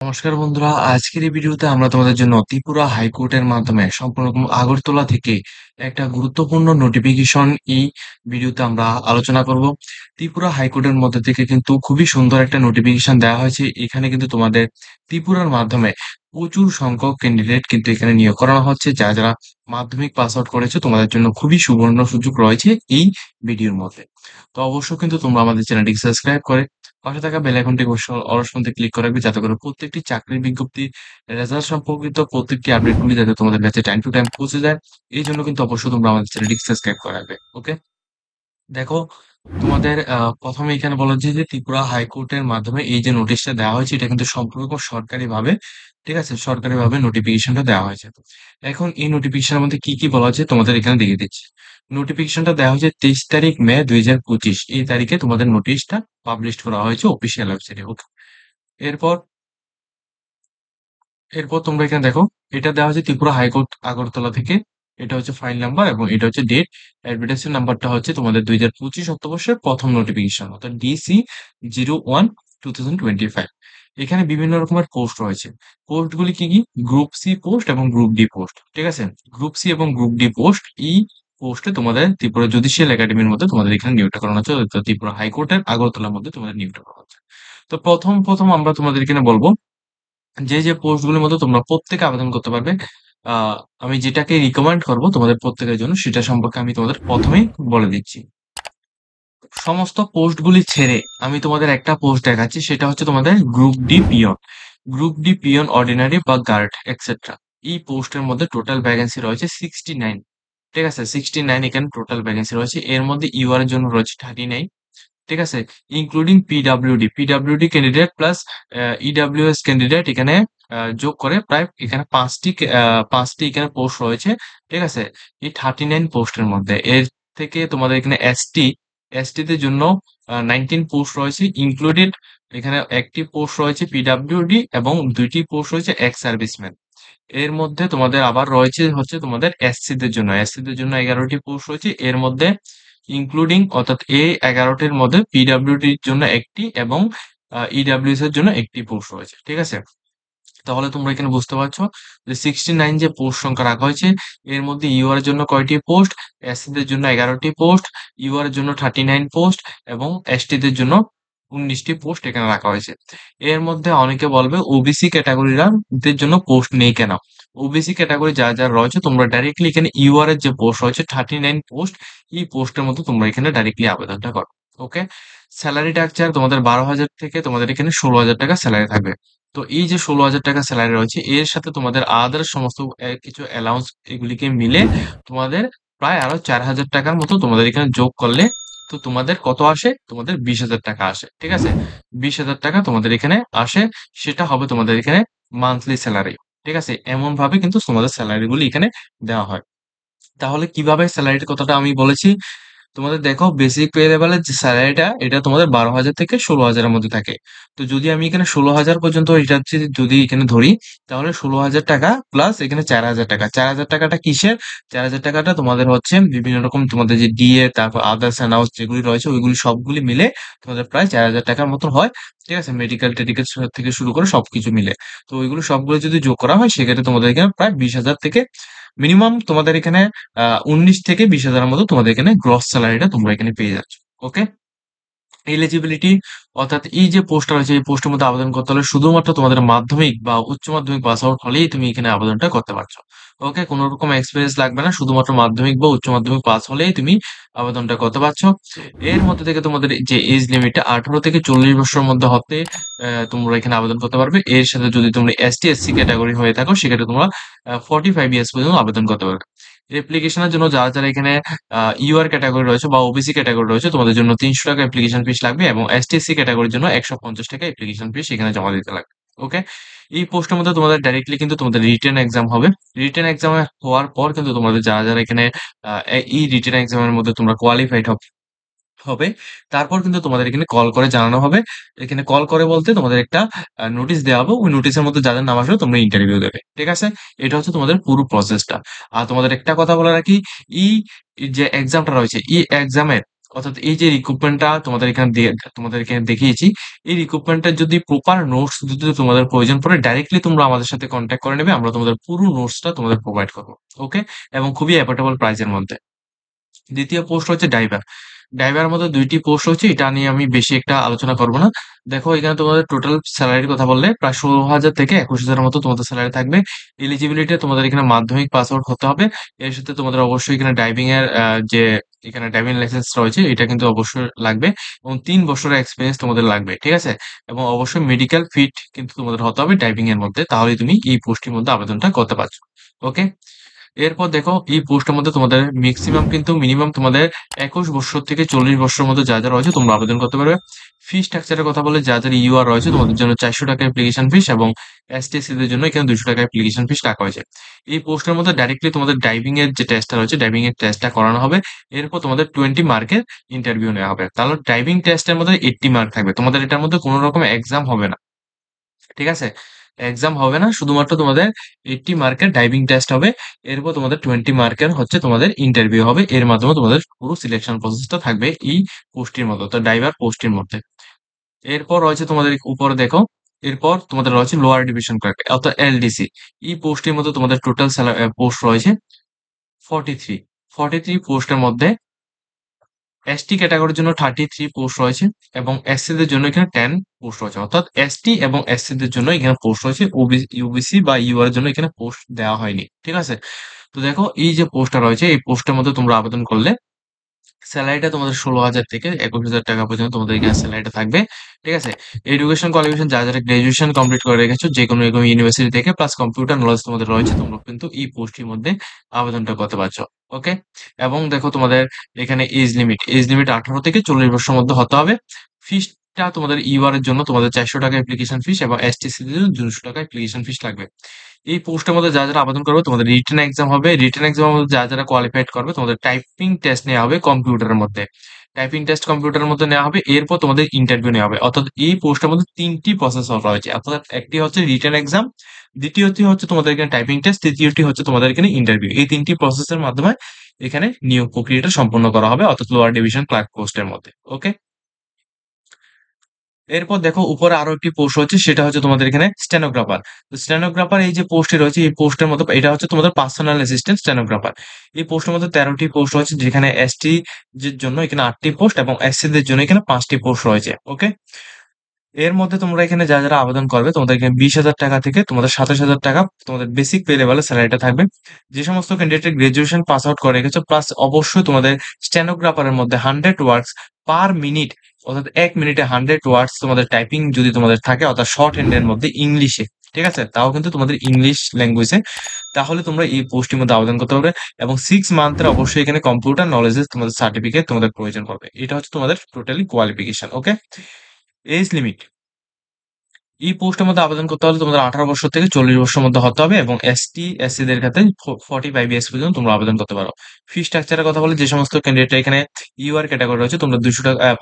নমস্কার বন্ধুরা, আজকের এই ভিডিওতে আমরা তোমাদের জন্য ত্রিপুরা হাইকোর্টের মাধ্যমে সম্পূর্ণ আগরতলা থেকে একটা গুরুত্বপূর্ণ নোটিফিকেশন এই ভিডিওতে আমরা আলোচনা করব। ত্রিপুরা হাইকোর্টের মধ্যে থেকে কিন্তু খুবই সুন্দর একটা নোটিফিকেশন দেওয়া হয়েছে। এখানে কিন্তু তোমাদের ত্রিপুরার মাধ্যমে প্রচুর সংখ্যক ক্যান্ডিডেট কিন্তু এখানে নিয়োগ করানো হচ্ছে। যারা যারা মাধ্যমিক পাস আউট করেছো তোমাদের জন্য খুবই সুবর্ণ সুযোগ রয়েছে এই ভিডিওর মধ্যে। তো অবশ্যই কিন্তু তোমরা আমাদের চ্যানেলটিকে সাবস্ক্রাইব করে পাশে থাকা বেল আইকনটি অবশ্যই ক্লিক করে রাখবে, যাতে করে প্রত্যেকটি চাকরির বিজ্ঞপ্তি, রেজাল্ট সম্পর্কিত প্রত্যেকটি আপডেটগুলি যাতে তোমাদের কাছে টাইম টু টাইম পৌঁছে যায়। এই জন্য কিন্তু অবশ্যই তোমরা আমাদের চ্যানেলটি সাবস্ক্রাইব করে রাখবে। ওকে, দেখো তোমাদের প্রথমে এখানে বলা হচ্ছে যে ত্রিপুরা হাইকোর্টের মাধ্যমে এই যে নোটিশটা দেওয়া হয়েছে এটা কিন্তু সম্পূর্ণ সরকারি ভাবে, ঠিক আছে, সরকারি ভাবে নোটিফিকেশনটা দেওয়া হয়েছে। এখন এই নোটিফিকেশনের মধ্যে কি কি বলা হচ্ছে তোমাদের এখানে দেখিয়ে দিচ্ছি। নোটিফিকেশনটা দেওয়া হয়েছে 23 তারিখ মে 2025, এই তারিখে তোমাদের নোটিশটা পাবলিশ করা হয়েছে অফিসিয়াল ওয়েবসাইটে। ওকে, এরপর এরপর তোমরা এখানে দেখো, এটা দেওয়া হচ্ছে ত্রিপুরা হাইকোর্ট আগরতলা থেকে। এটা হচ্ছে ফাইল নাম্বার এবং এটা হচ্ছে ডেট। অ্যাডভার্টাইজমেন্ট নাম্বারটা হচ্ছে তোমাদের 2025 অক্টোবরের প্রথম নোটিফিকেশন, অর্থাৎ DC-01/2025। এখানে বিভিন্ন রকমের পোস্ট রয়েছে। পোস্টগুলি কি কি? গ্রুপ সি পোস্ট এবং গ্রুপ ডি পোস্ট, ঠিক আছে। গ্রুপ সি এবং গ্রুপ ডি পোস্ট, এই পোস্টে তোমাদের ত্রিপুরা জুডিশিয়াল একাডেমির মধ্যে তোমাদের এখানে নিয়োগটা করানো হচ্ছে, অর্থাৎ ত্রিপুরা হাইকোর্টের আগরতলার মধ্যে তোমাদের নিয়োগটা করা হচ্ছে। তো প্রথম প্রথম আমরা তোমাদের এখানে বলবো যে পোস্টগুলোর মধ্যে তোমরা প্রত্যেকে আবেদন করতে পারবে। আমি যেটাকে রিকমেন্ড করব তোমাদের প্রত্যেকের জন্য সেটা সম্পর্কে আমি তোমাদের প্রথমেই বলে দিচ্ছি। সমস্ত পোস্টগুলি ছেড়ে আমি তোমাদের একটা পোস্ট দেখাচ্ছি, সেটা হচ্ছে তোমাদের group D peon. Group D peon, ordinary বা গার্ড এক্সেট্রা। এই পোস্টের মধ্যে টোটাল ভ্যাকেন্সি রয়েছে 69, ঠিক আছে। 69 এখানে টোটাল ভ্যাকেন্সি রয়েছে। এর মধ্যে ইউআর এর জন্য রয়েছে 39, ঠিক আছে, including PWD candidate plus EWS candidate এখানে যোগ করে প্রায় এখানে পাঁচটি এখানে পোস্ট রয়েছে, ঠিক আছে। এই 39 পোস্টের মধ্যে এর থেকে তোমাদের এখানে এসটি দের জন্য 19 পোস্ট রয়েছে ইনক্লুডেড। এখানে একটি পোস্ট রয়েছে পিডব্লিউডি এবং দুইটি পোস্ট রয়েছে এক্স সার্ভিসম্যান। এর মধ্যে তোমাদের আবার রয়েছে হচ্ছে তোমাদের এসসি দের জন্য 11টি পোস্ট রয়েছে। এর মধ্যে ইনক্লুডিং, অর্থাৎ এই 11টির মধ্যে পিডব্লিউডির জন্য একটি এবং ইডব্লিউএস এর জন্য একটি পোস্ট রয়েছে, ঠিক আছে। তাহলে তোমরা এখানে বুঝতে পারছো যে 69 যে পোস্ট সংখ্যা রাখা হয়েছে, এর মধ্যে ইউআর এর জন্য কয়টি পোস্ট, এসসি দের জন্য 11টি পোস্ট, ইউআর এর জন্য 39 পোস্ট এবং এসটি দের জন্য 19টি পোস্ট এখানে রাখা হয়েছে। এর মধ্যে অনেকে বলবে ওবিসি ক্যাটাগরিরা দের জন্য পোস্ট নেই কেন? ওবিসি ক্যাটাগরি যারা রয়েছে তোমরা ডাইরেক্টলি এখানে ইউআর এর যে পোস্ট রয়েছে 39 পোস্ট, এই পোস্টের মধ্যে তোমরা এখানে ডাইরেক্টলি আবেদনটা করো। ওকে, স্যালারি স্ট্রাকচার তোমাদের 12,000 থেকে তোমাদের এখানে 16,000 টাকা স্যালারি থাকবে। তো এই যে 16,000 টাকা স্যালারি রয়েছে এর সাথে তোমাদের আদার্স সমস্ত কিছু অ্যালাউন্স এগুলিকে মিলে তোমাদের প্রায় আরো 4,000 টাকার মতো তোমাদের এখানে যোগ করলে তো তোমাদের কত আসে? তোমাদের 20,000 টাকা আসে, ঠিক আছে। 20,000 টাকা তোমাদের এখানে আসে, সেটা হবে তোমাদের এখানে মান্থলি স্যালারি, ঠিক আছে। এমন ভাবে কিন্তু তোমাদের স্যালারি গুলি এখানে দেওয়া হয়। তাহলে কিভাবে স্যালারির কথাটা আমি বলেছি, তোমাদের দেখো বেসিক পে লেভেলের যে স্যালারিটা এটা তোমাদের 12,000 থেকে 16,000 এর মধ্যে থাকে। তো যদি আমি এখানে 16,000 পর্যন্ত এটা হচ্ছে যদি এখানে ধরি, তাহলে 16,000 টাকা প্লাস এখানে 4,000 টাকা। 4,000 টাকাটা কিসের? 4,000 টাকাটা তোমাদের হচ্ছে বিভিন্ন রকম তোমাদের যে ডিএ, তারপর আদার্স অ্যানাউন্স যেগুলি রয়েছে ওইগুলি সবগুলি মিলে তোমাদের প্রায় 4,000 টাকার মতন হয়, ঠিক আছে। মেডিকেল টেডিকেল থেকে শুরু করে সবকিছু মিলে। তো ওইগুলো সবগুলো যদি যোগ করা হয় সেক্ষেত্রে তোমাদের এখানে প্রায় 20,000 থেকে মিনিমাম তোমাদের এখানে 19 থেকে 20,000 এর মতো তোমাদের এখানে গ্রস স্যালারিটা তোমরা এখানে পেয়ে যাচ্ছ। ওকে, এলিজিবিলিটি, অর্থাৎ এই যে পোস্টটা রয়েছে এই পোস্টের মধ্যে আবেদন করতে হলে শুধুমাত্র তোমাদের মাধ্যমিক বা উচ্চ মাধ্যমিক পাস আউট হলেই তুমি এখানে আবেদনটা করতে পারছো। ওকে, কোনো রকম এক্সপিরিয়েন্স লাগবে না, শুধুমাত্র মাধ্যমিক বা উচ্চ মাধ্যমিক পাস হলেই তুমি আবেদনটা করতে পারছো। এর মধ্যে থেকে তোমাদের যে এজ লিমিটটা 18 থেকে 40 বছরের মধ্যে হতে তোমরা এখানে আবেদন করতে পারবে। এর সাথে যদি তোমরা এসটি এসসি ক্যাটাগরি হয়ে থাকো সেক্ষেত্রে তোমরা 45 ইয়ার্স পর্যন্ত আবেদন করতে পারবে। অ্যাপ্লিকেশনের জন্য যারা যারা এখানে ইউআর ক্যাটাগরি রয়েছে বা ওবিসি ক্যাটাগরি রয়েছে তোমাদের জন্য 300 টাকা অ্যাপ্লিকেশন ফিস লাগবে এবং এসটিএসসি ক্যাটাগরির জন্য 150 টাকা অ্যাপ্লিকেশন ফিস এখানে জমা দিতে লাগবে। ওকে, এই পোস্টের মধ্যে তোমাদের ডাইরেক্টলি কিন্তু তোমাদের রিটেন এক্সাম হবে। রিটেন এক্সাম হওয়ার পর কিন্তু তোমাদের যারা যারা এখানে এই রিটেন এক্সামের মধ্যে তোমরা কোয়ালিফাইড হবে, তারপর কিন্তু তোমাদের এখানে কল করে জানানো হবে। এখানে কল করে বলতে তোমাদের একটা নোটিশ দেওয়া হবে। ওই নোটিশের মধ্যে যাদের নাম আসবে তোমরা ইন্টারভিউ দেবে। ঠিক আছে? এটা হচ্ছে তোমাদের পুরো প্রসেসটা। আর তোমাদের একটা কথা বলে রাখি, এই যে এক্সামটা রয়েছে, এই এক্সামের অর্থাৎ এই যে রিক্রুটমেন্টটা তোমাদের এখানে দেখিয়েছি, এই রিক্রুটমেন্টের যদি প্রপার নোটস যদি তোমাদের প্রয়োজন পড়ে, ডাইরেক্টলি তোমরা আমাদের সাথে কন্ট্যাক্ট করে নেবে। আমরা তোমাদের পুরো নোটসটা তোমাদের প্রোভাইড করবো। ওকে? এবং খুবই অ্যাফোর্ডেবল প্রাইসের মধ্যে। দ্বিতীয় পোস্ট হচ্ছে ড্রাইভার। ড্রাইভারের মধ্যে ২ টি পোস্ট হচ্ছে, এটা নিয়ে আমি বেশি একটা আলোচনা করব না। দেখো এখানে তোমাদের টোটাল সেলারির কথা বললে প্রায় ১৬,০০০ থেকে ২১,০০০ এর মতো তোমাদের সেলারি থাকবে। এলিজিবিলিটি তোমাদের এখানে মাধ্যমিক পাস আউট হতে হবে। এর সাথে তোমাদের অবশ্যই এখানে ড্রাইভিং এর যে এখানে ড্রাইভিং লাইসেন্স রয়েছে এটা কিন্তু অবশ্যই লাগবে এবং ৩ বছরের এক্সপেরিয়েন্স তোমাদের লাগবে। ঠিক আছে? এবং অবশ্যই মেডিকেল ফিট কিন্তু তোমাদের হতে হবে ড্রাইভিং এর মধ্যে। তাহলেই তুমি এই পোস্টটির মধ্যে আবেদনটা করতে পারছো। ওকে? এরপর দেখো এই পোস্টের মধ্যে তোমাদের ম্যাক্সিমাম কিন্তু মিনিমাম তোমাদের ২১ বছর থেকে ৪০ বছরের মধ্যে যা রয়েছে তোমরা আবেদন করতে পারবে। ফি স্ট্রাকচারের কথা বলে যাদের ইউআর রয়েছে তোমাদের জন্য ৳৪০০ অ্যাপ্লিকেশন ফিস এবং এসটি/এসসি দের জন্য এখানে ৳২০০ অ্যাপ্লিকেশন ফিস রাখা হয়েছে। এই পোস্টের মধ্যে ডাইরেক্টলি তোমাদের ড্রাইভিং এর যে টেস্টটা রয়েছে, ড্রাইভিং এর টেস্টটা করানো হবে। এরপর তোমাদের 20 মার্কের ইন্টারভিউ নেওয়া হবে। তাহলে ড্রাইভিং টেস্টের মধ্যে 80 মার্ক থাকবে। তোমাদের এটার মধ্যে কোন রকম এক্সাম হবে না। ঠিক আছে? এক্সাম হবে না। শুধুমাত্র তোমাদের 80 মার্কের ড্রাইভিং টেস্ট হবে। এরপর তোমাদের 20 মার্কের হচ্ছে তোমাদের ইন্টারভিউ হবে। এর মাধ্যমে তোমাদের পুরো সিলেকশন প্রসেসটা থাকবে এই পোস্টটির মধ্যে, অর্থাৎ ড্রাইভার পোস্টটির মধ্যে। এরপর রয়েছে তোমাদের উপরে দেখো, এরপর তোমাদের রয়েছে লোয়ার ডিভিশন ক্লার্ক অর্থাৎ এলডিসি। এই পোস্টের মধ্যে তোমাদের টোটাল পোস্ট রয়েছে 43। 43 পোস্টের মধ্যে এসটি ক্যাটাগরির জন্য 33 পোস্ট রয়েছে এবং এসসি দের জন্য এখানে 10 পোস্ট রয়েছে। অর্থাৎ এসটি এবং এসসি দের জন্য এখানে পোস্ট রয়েছে। ইউবিসি বা ইউআর এর জন্য এখানে পোস্ট দেওয়া হয়নি। ঠিক আছে? তো দেখো এই যে পোস্টটা রয়েছে এই পোস্টের মধ্যে তোমরা আবেদন করলে সেলারিটা তোমাদের ১৬,০০০ থেকে ২১,০০০ টাকা পর্যন্ত তোমাদের এখানে সেলারিটা থাকবে। ঠিক আছে? এডুকেশন কোয়ালিফিকেশন যারা গ্র্যাজুয়েশন কমপ্লিট করে রেখেছো যেকোনো এরকম ইউনিভার্সিটি থেকে প্লাস কম্পিউটার নলেজ তোমাদের রয়েছে, তোমরা কিন্তু এই পোস্টটির মধ্যে আবেদনটা করতে পারছো। ওকে? এবং দেখো তোমাদের এখানে এজ লিমিট ১৮ থেকে ৪০ বছরের মধ্যে হতে হবে। ফিসটা তোমাদের ইউআর এর জন্য তোমাদের ৳৪০০ অ্যাপ্লিকেশন ফিস এবং এসটিসি দের জন্য ৳২০০ অ্যাপ্লিকেশন ফিস লাগবে। এই পোস্টের মধ্যে যারা আবেদন করবে তোমাদের রিটেন এক্সাম হবে। রিটেন এক্সামের মধ্যে যারা কোয়ালিফাইড করবে তোমাদের টাইপিং টেস্ট নেওয়া হবে কম্পিউটারের মধ্যে। টাইপিং টেস্ট কম্পিউটারের মধ্যে নেওয়া হবে। এরপর তোমাদের ইন্টারভিউ নেওয়া হবে। অর্থাৎ এই পোস্টের মধ্যে ৩ টি প্রসেস রয়েছে। অর্থাৎ একটি হচ্ছে রিটেন এক্সাম, দ্বিতীয়টি হচ্ছে তোমাদের এখানে টাইপিং টেস্ট, তৃতীয়টি হচ্ছে তোমাদের এখানে ইন্টারভিউ। এই ৩ টি প্রসেসের মাধ্যমে এখানে নিয়োগ প্রক্রিয়াটা সম্পন্ন করা হবে অর্থাৎ লোয়ার ডিভিশন ক্লার্ক পোস্টের মধ্যে। ওকে? এরপর দেখো উপরে আরো একটি পোস্ট রয়েছে সেটা হচ্ছে তোমাদের এখানে স্টেনোগ্রাফার। তো স্টেনোগ্রাফার এই যে পোস্টটি রয়েছে এই পোস্টের মধ্যে এটা হচ্ছে তোমাদের পার্সোনাল অ্যাসিস্ট্যান্ট স্টেনোগ্রাফার। এই পোস্টের মধ্যে ১৩ টি পোস্ট রয়েছে যেখানে এসটি দের জন্য এখানে ৮ টি পোস্ট এবং এসসি দের জন্য এখানে ৫ টি পোস্ট রয়েছে। ওকে? এর মধ্যে তোমরা এখানে যারা আবেদন করবে তোমাদের এখানে ৳২০,০০০ থেকে তোমাদের ৳২৭,০০০ তোমাদের বেসিক পে লেভেলের স্যালারিটা থাকবে। যে সমস্ত ক্যান্ডিডেট গ্র্যাজুয়েশন পাস আউট করে রেখেছো প্লাস অবশ্যই তোমাদের স্টেনোগ্রাফারের মধ্যে 100 ওয়ার্ডস পার মিনিট অর্থাৎ ১ মিনিটে 100 ওয়ার্ডস তোমাদের টাইপিং যদি তোমাদের থাকে অর্থাৎ শর্ট হ্যান্ড এর মধ্যে ইংলিশে, ঠিক আছে? তাও কিন্তু তোমাদের ইংলিশ ল্যাঙ্গুয়েজে, তাহলে তোমরা এই পোস্টটির মধ্যে আবেদন করতে পারবে এবং 6 মান্থের অবশ্যই এখানে কম্পিউটার নলেজের তোমাদের সার্টিফিকেট তোমাদের প্রয়োজন পড়বে। এটা হচ্ছে তোমাদের টোটালি কোয়ালিফিকেশন। ওকে? এজ লিমিট এই পোস্টের মধ্যে আবেদন করতে হলে তোমাদের ১৮ বছর থেকে ৪০ বছরের মধ্যে হতে হবে এবং এসটি/এসসি দের ক্ষেত্রে 45 ইয়ার্স পর্যন্ত তোমরা আবেদন করতে পারো। ফি স্ট্রাকচারের কথা বলে যে সমস্ত ক্যান্ডিডেট এখানে ইউআর ক্যাটেগরি রয়েছে তোমরা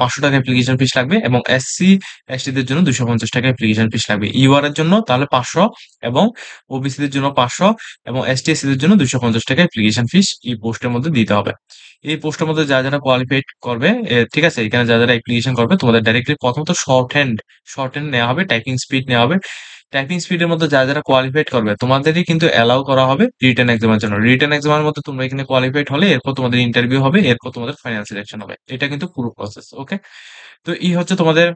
৳৫০০ অ্যাপ্লিকেশন ফিস লাগবে এবং এসসি/এসটি দের জন্য ৳২৫০ অ্যাপ্লিকেশন ফিস লাগবে। ইউআর এর জন্য তাহলে ৫০০ এবং ওবিসি দের জন্য ৫০০ এবং এসটি/এসসি দের জন্য ৳২৫০ অ্যাপ্লিকেশন ফিস এই পোস্টের মধ্যে দিতে হবে। এই পোস্টের মধ্যে যারা কোয়ালিফাইড করবে ঠিক আছে? এখানে যারা অ্যাপ্লিকেশন করবে তোমাদের ডাইরেক্টলি প্রথমত শর্ট হ্যান্ড নেওয়া হবে, টাইপিং স্পিড নেওয়া হবে। টাইপিং স্পিডের মধ্যে যারা কোয়ালিফাইড করবে তোমাদেরই কিন্তু এলাও করা হবে রিটেন এক্সামের জন্য। রিটেন এক্সামের মধ্যে তোমরা এখানে কোয়ালিফাইড হলে এরপর তোমাদের ইন্টারভিউ হবে, এরপর তোমাদের ফাইনাল সিলেকশন হবে। এটা কিন্তু পুরো প্রসেস। ওকে? তো এই হচ্ছে তোমাদের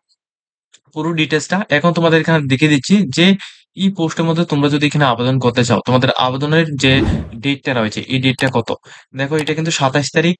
পুরো ডিটেইলসটা। এখন তোমাদের এখানে দেখিয়ে দিচ্ছি যে এই পোস্টের মধ্যে তোমরা যদি এখানে আবেদন করতে চাও, তোমাদের আবেদনের যে ডেটটা রয়েছে এই ডেটটা কত? দেখো এটা কিন্তু ২৭ তারিখ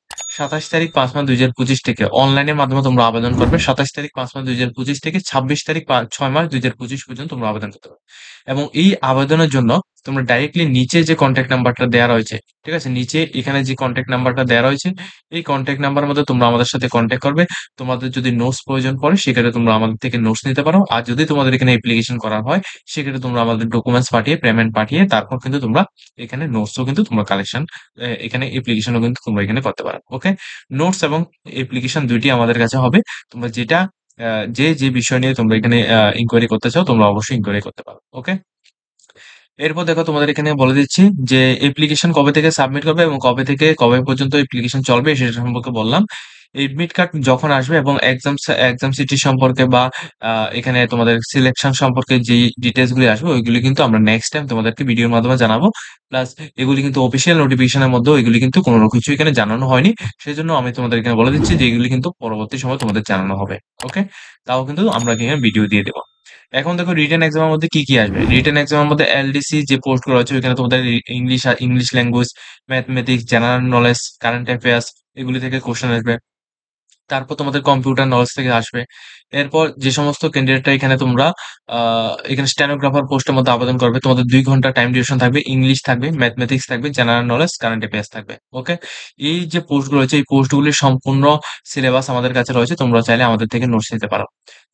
৫ মাস ২০২৫ থেকে অনলাইনের মাধ্যমে তোমরা আবেদন করবে। ২৭ তারিখ ৫ মাস ২০২৫ থেকে ২৬ তারিখ ৬ মাস ২০২৫ পর্যন্ত তোমরা আবেদন করতে পারবে। এবং এই আবেদনের জন্য তোমরা ডাইরেক্টলি নিচে যে কনট্যাক্ট নাম্বারটা দেয়া রয়েছে, ঠিক আছে? নিচে এখানে যে কনট্যাক্ট নাম্বারটা দেয়া রয়েছে, এই কনট্যাক্ট নাম্বারের মধ্যে তোমরা আমাদের সাথে কনট্যাক্ট করবে। তোমাদের যদি নোটস প্রয়োজন পড়ে সেক্ষেত্রে তোমরা আমাদের থেকে নোটস নিতে পারো। আর যদি তোমাদের এখানে অ্যাপ্লিকেশন করা হয় সেক্ষেত্রে তোমরা আমাদের ডকুমেন্টস পাঠিয়ে পেমেন্ট পাঠিয়ে তারপর কিন্তু তোমরা এখানে নোটসও কিন্তু তোমরা কালেকশন এখানে অ্যাপ্লিকেশনও কিন্তু তোমরা এখানে করতে পারো। ওকে? নোটস এবং অ্যাপ্লিকেশন ২ টি আমাদের কাছে হবে। তোমরা যেটা যে বিষয় নিয়ে তোমরা এখানে ইনকোয়ারি করতে চাও তোমরা অবশ্যই ইনকোয়ারি করতে পারো। ওকে? এরপর দেখো তোমাদের এখানে বলে দিচ্ছি যে অ্যাপ্লিকেশন কবে থেকে সাবমিট করবে এবং কবে থেকে কবে পর্যন্ত অ্যাপ্লিকেশন চলবে সেটা সম্পর্কে বললাম। এডমিট কার্ড যখন আসবে এবং এক্সাম সিটি সম্পর্কে বা এখানে তোমাদের সিলেকশন সম্পর্কে যে ডিটেলস গুলি আসবে ওইগুলি কিন্তু আমরা নেক্সট টাইম তোমাদেরকে ভিডিওর মাধ্যমে জানাবো। প্লাস এগুলি কিন্তু অফিসিয়াল নোটিফিকেশনের মধ্যেও এগুলি কিন্তু কোনো কিছু এখানে জানানো হয়নি। সেজন্য আমি তোমাদের এখানে বলে দিচ্ছি যে এগুলি কিন্তু পরবর্তী সময় তোমাদের জানানো হবে। ওকে, তাও কিন্তু আমরা এখানে ভিডিও দিয়ে দেবো। এখন দেখো রিটেন এক্সামের মধ্যে কি কি আসবে। রিটেন এক্সামের মধ্যে এলডিসি যে পোস্ট গুলো আছে ওইখানে তোমাদের English language, mathematics, general knowledge, current affairs এগুলি থেকে কোশ্চেন আসবে। তারপর তোমাদের কম্পিউটার নলেজ থেকে আসবে। এরপর যে সমস্ত ক্যান্ডিডেটরা এখানে তোমরা এখানে স্টেনোগ্রাফার পোস্টের মধ্যে আবেদন করবে, তোমাদের 2 ঘন্টা টাইম ডিউরেশন থাকবে, ইংলিশ থাকবে, ম্যাথমেটিক্স থাকবে, জেনারেল নলেজ, কারেন্ট অ্যাফেয়ার্স থাকবে। ওকে, এই যে পোস্টগুলো রয়েছে এই পোস্টগুলির সম্পূর্ণ সিলেবাস আমাদের কাছে রয়েছে, তোমরা চাইলে আমাদের থেকে নোটস নিতে পারো।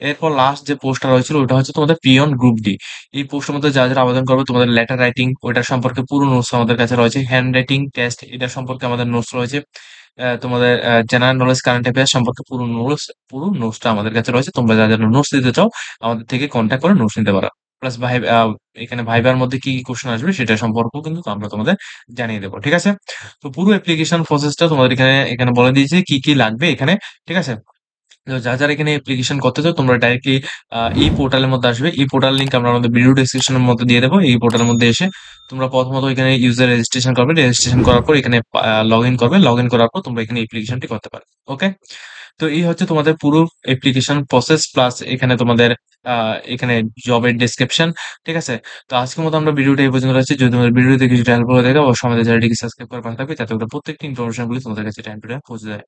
এরপর লাস্ট যে পোস্টটা রয়েছিল ওটা হচ্ছে তোমাদের পিয়ন গ্রুপ ডি। এই পোস্টের মধ্যে যারা যারা আবেদন করবে তোমাদের লেটার রাইটিং ওইটার সম্পর্কে পুরো নোটস আমাদের কাছে রয়েছে, হ্যান্ড রাইটিং টেস্ট এটা সম্পর্কে আমাদের নোটস রয়েছে, তোমাদের জেনারেল নলেজ, কারেন্ট অ্যাফেয়ার্স সম্পর্কে পুরো নোটসটা আমাদের কাছে রয়েছে। তোমরা যারা যারা নোটস দিতে চাও আমাদের থেকে কন্ট্যাক্ট করে নোটস নিতে পারো। প্লাস এখানে ভাইবার মধ্যে কি কি কোশ্চেন আসবে সেটা সম্পর্কেও কিন্তু আমরা তোমাদের জানিয়ে দেবো। ঠিক আছে, তো পুরো অ্যাপ্লিকেশন প্রসেসটা তোমাদের এখানে এখানে বলে দিয়েছি কি কি লাগবে এখানে। ঠিক আছে, তো যারা এখানে অ্যাপ্লিকেশন করতে চাও তোমরা ডাইরেক্টলি এই পোর্টালের মধ্যে আসবে। এই পোর্টাল লিংক আমরা আমাদের ভিডিও ডেসক্রিপশনের মধ্যে দিয়ে দেবো। এই পোর্টালের মধ্যে এসে তোমরা প্রথমত এখানে ইউজার রেজিস্ট্রেশন করবে, রেজিস্ট্রেশন করার পর এখানে লগ ইন করবে, লগ ইন করার পর তোমরা এখানে অ্যাপ্লিকেশনটি করতে পারো। ওকে, তো এই হচ্ছে তোমাদের পুরো অ্যাপ্লিকেশন প্রসেস প্লাস এখানে তোমাদের এখানে জবের ডেসক্রিপশন। ঠিক আছে, তো আজকের মতো আমরা ভিডিওটা এই পর্যন্ত রাখছি। যদি তোমাদের ভিডিওতে কিছু হেল্প করে থাকে অবশ্যই আমাদের চ্যানেলটিকে সাবস্ক্রাইব করে পাশে থাকবে যাতে করে প্রত্যেকটি ইনফরমেশন গুলি তোমাদের কাছে টাইম টু টাইম পৌঁছে যায়।